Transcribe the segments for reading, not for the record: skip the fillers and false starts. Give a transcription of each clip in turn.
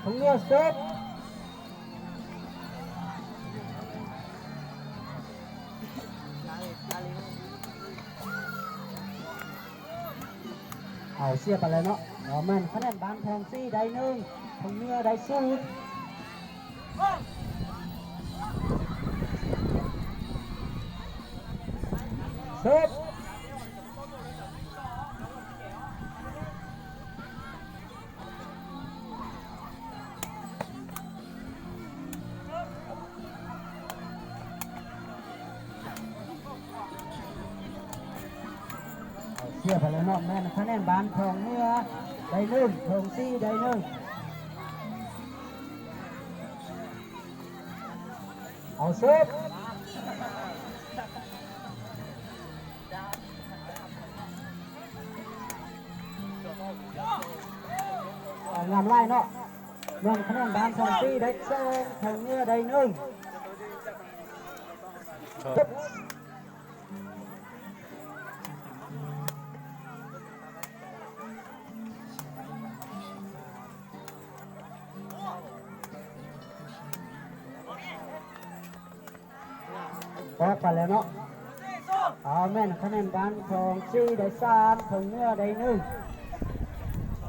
ของเนื้อเซิร์ฟเอาเสียไปเลยเนาะเอามันคะแนนบานทองซี่ได้หนึ่งของเนื้อได้ศูนย์เซิร์ฟเสียไปเลยเนาะแม่คะแนนบานทองเนื้อได้หนึ่งทองซี่ได้หนึ่งเอาเซิร์ฟงานไล่เนาะเงินคะแนนบานทองซี่ได้สองทองเนื้อได้หนึ่งพอไปแล้วเนาะเอาแม่นคะแนนบานทองซี่ได้สามทองเนื้อได้หนึ่ง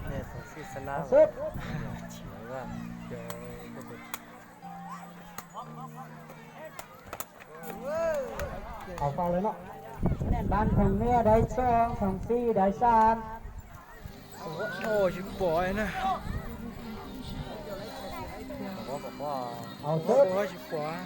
เนี่ยสองซีสนาสุดเฉียวว่าเดี๋ยวเอาเปล่าเลยเนาะคะแนนบานทองเนื้อได้สองทองซี่ได้สามโอ้ชิบอยนะบอกว่าเอาสุดชิบอย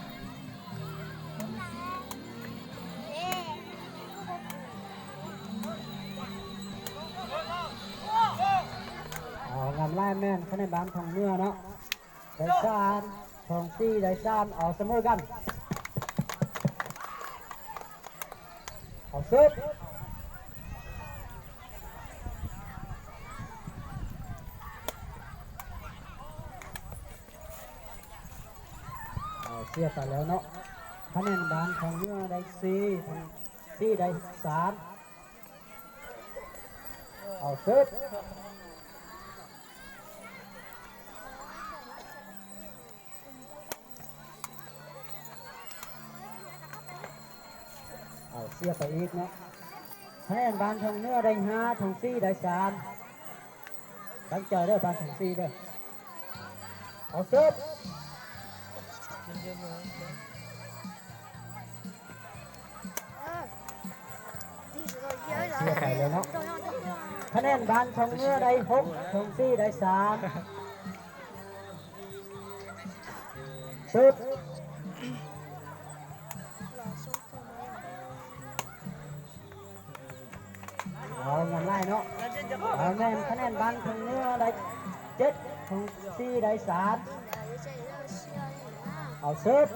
เอางานไล่แม่นคะแนนบานทองเนื้อเนาะได้สามทองซี่ได้สามเอาเสมอกันเอาสุดเอาเสียไปแล้วเนาะคะแนนบานทองเนื้อได้สี่ทองซี่ได้สามเอาสุดเอาเสียไปอีกเนาะคะแนนบานทองเนื้อได้ห้าทองซี่ได้สามตั้งใจเด้อบานทองซี่เด้อเอาเสิร์ฟเสียไปเลยเนาะคะแนนบานทองเนื้อได้หกทองซี่ได้สามเสิร์ฟเอาเงินไล่เนาะเอาแม่นคะแนนบานทองเนื้อได้เจ็ดทองซี่ได้สามเอาเสิร์ฟ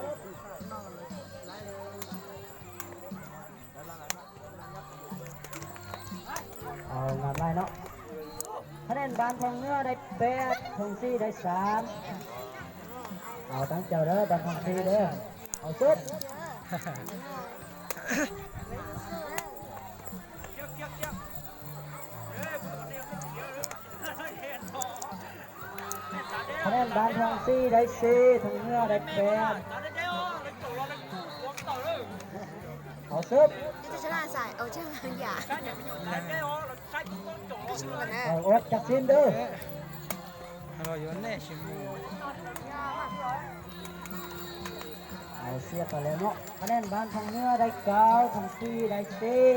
เอาเงินไล่เนาะคะแนนบานทองเนื้อได้แปดทองซี่ได้สามเอาตั้งเจ้าเด้อบานทองซี่เด้อเอาเสิร์ฟคะแนนบานทองซี่ได้สี่ทองเนื้อได้แปดเอาซุป这是烂菜，哦，这样很雅。เอาอดจักชิมเด้อเราอยู่แน่ชิมเอาเสียไปแล้วเนาะคะแนนบานทองเนื้อได้เก้าทองซี่ได้สี่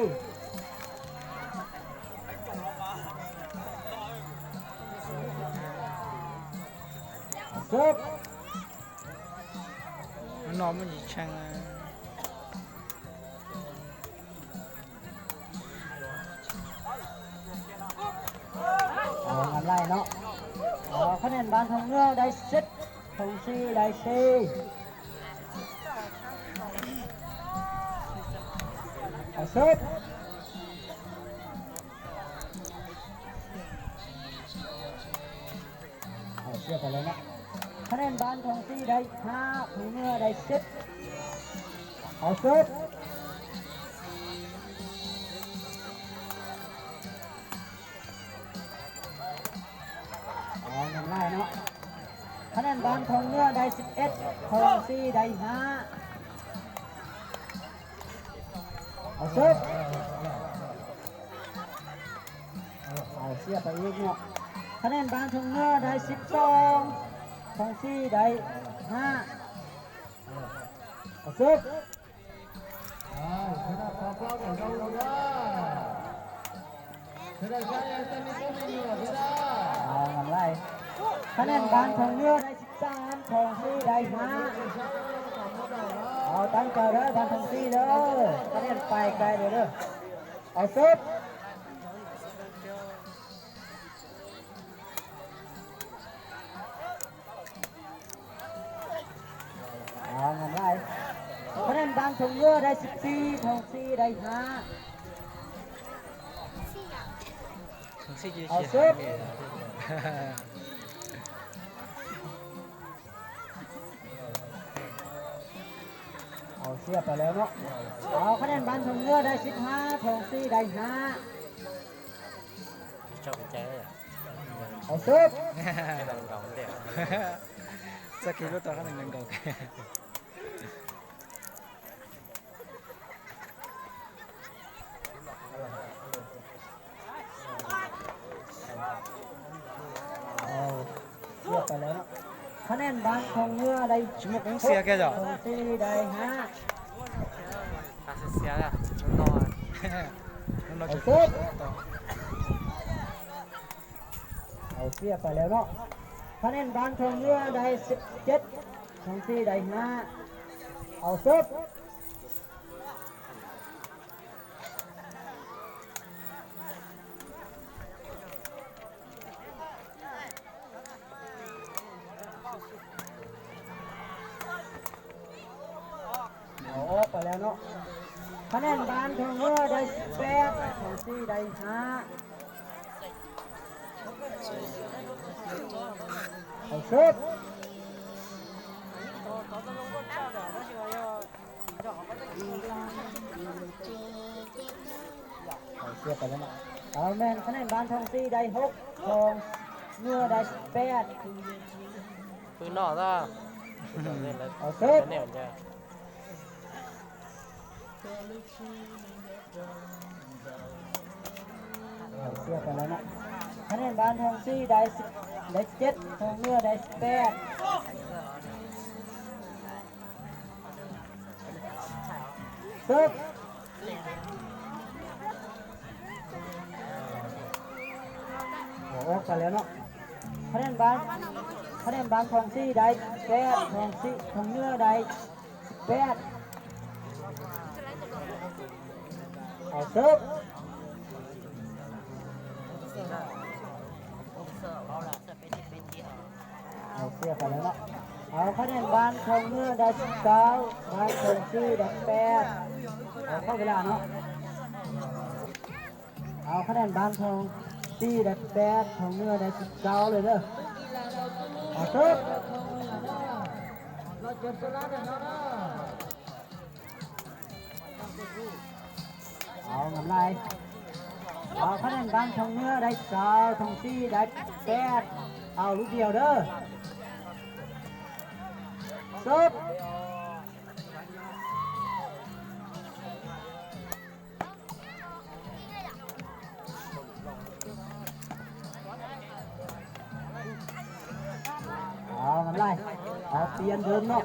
ซุปน้องมันยิ่งช่างเอางานไล่เนาะเอาคะแนนบานทองเนื้อได้สิบทองซี่ได้สี่เอาซุปเอาเสียไปแล้วเนาะคะแนนบานทองซี่ได้ห้าทองเนื้อได้สิบเอาซุปเอาเงินไล่เนาะ คะแนนบ้านทองเนื้อได้11ทองซีได้5เอาซุบเอาเสียไปอีกเนาะคะแนนบ้านทองเนื้อได้12ทองซีได้5เอาซุบเอาเงินไรคะแนนบ้านทองเนื้อได้13ทองซีได้5เอาตั้งใจเด้อบ้านทองซีเด้อคะแนนไปไกลเลยเด้อเอาซุบเอาเงินไรคะแนนบ้านทองเนื้อได้14ทองซีได้5ถึงสี่จี เอา เขียน ซุบ เอาเสียไปแล้วเนาะเอาคะแนนบ้านทองเนื้อได้15ทองซีได้5 ชอบใจเลย เอาซุบ ลองลองเดี๋ยว สักกิโลต่อกันหนึ่งก่อน เอาเสียไปแล้วเนาะคะแนนบ้านทองเนื้อได้ ชิมุกยังเสียแกจ้ะ ทองซีได้5 อาเซียอ่ะนอน เรา เอา จะ ซุบ ต่อ เอาเสียไปแล้วเนาะคะแนนบ้านทองเนื้อได้17ทองซีได้5เอาซุบเอาออกไปแล้วเนาะคะแนนบ้านทองเนื้อได้18ทองซีได้5เอาซุบเอาเสียไปแล้วเนาะเอาแม่นคะแนนบ้านทองซีได้6ทองเนื้อได้18 ปืนนอกก็เล่นแล้ว เอาซุบ เนี่ยมันจะ เอาเสียไปแล้วนะคะแนนบ้านทองซีได้7ทองเนื้อได้18ซุบโอ้ออกไปแล้วเนาะคะแนนบ้านทองซีได้8ทองเนื้อได้18เอาซุบเอาเสียไปแล้วเนาะเอาคะแนนบ้านทองเนื้อได้19บ้านทองซีได้8เอาเข้าเวลาเนาะเอาคะแนนบ้านทองซีได้8ทองเนื้อได้19เลยเด้อเอาซุบเอาเงินไรเอาคะแนนบ้านทองเนื้อได้20ทองซีได้8เอาลูกเดียวเด้อซุบเอาเงินไรเอาเปลี่ยนเดิมเนาะ